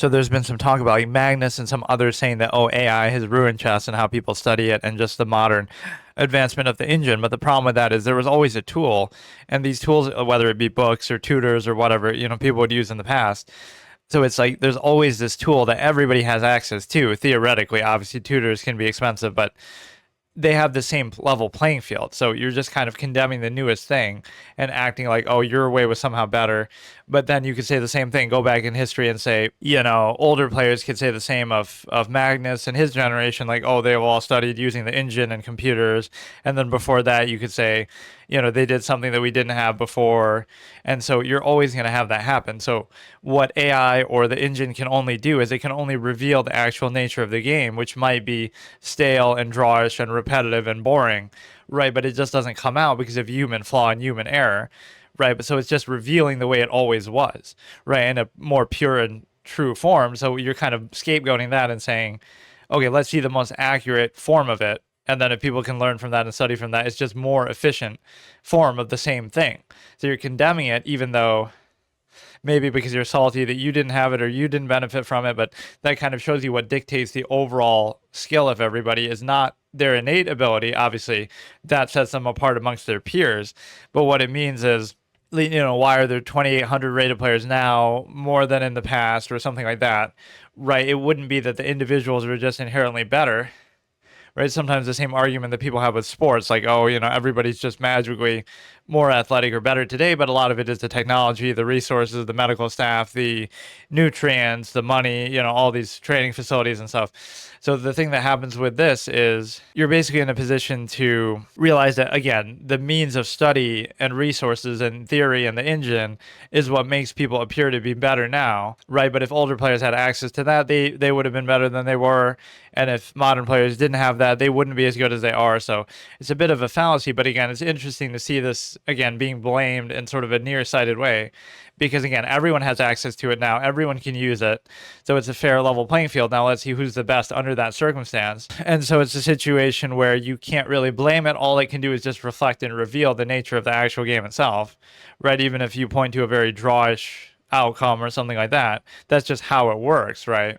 So there's been some talk about like Magnus and some others saying that, oh, AI has ruined chess and how people study it and just the modern advancement of the engine. But the problem with that is there was always a tool, and these tools, whether it be books or tutors or whatever, people would use in the past. So it's like there's always this tool that everybody has access to. Theoretically, obviously, tutors can be expensive, but they have the same level playing field. So you're just kind of condemning the newest thing and acting like, oh, your way was somehow better. But then you could say the same thing, go back in history and say, older players could say the same of Magnus and his generation, like, oh, they've all studied using the engine and computers. And then before that, you could say, they did something that we didn't have before. And so you're always going to have that happen. So what AI or the engine can only do is it can only reveal the actual nature of the game, which might be stale and drawish and repetitive and boring, right? But it just doesn't come out because of human flaw and human error, right? But so it's just revealing the way it always was, right? In a more pure and true form. So you're kind of scapegoating that and saying, okay, let's see the most accurate form of it. And then if people can learn from that and study from that, it's just more efficient form of the same thing. So you're condemning it, even though maybe because you're salty that you didn't have it or you didn't benefit from it, but that kind of shows you what dictates the overall skill of everybody is not their innate ability. Obviously, that sets them apart amongst their peers. But what it means is, why are there 2,800 rated players now more than in the past or something like that, right? It wouldn't be that the individuals are just inherently better, right? Sometimes the same argument that people have with sports, like, oh, everybody's just magically more athletic or better today, but a lot of it is the technology, the resources, the medical staff, the nutrients, the money, all these training facilities and stuff. So the thing that happens with this is you're basically in a position to realize that, again, the means of study and resources and theory and the engine is what makes people appear to be better now, right? But if older players had access to that, they would have been better than they were. And if modern players didn't have that, they wouldn't be as good as they are. So it's a bit of a fallacy, but again, it's interesting to see this again being blamed in sort of a nearsighted way, because again, everyone has access to it now, everyone can use it, so it's a fair level playing field. Now let's see who's the best under that circumstance. And so it's a situation where you can't really blame it. All it can do is just reflect and reveal the nature of the actual game itself, right? Even if you point to a very drawish outcome or something like that, that's just how it works, right?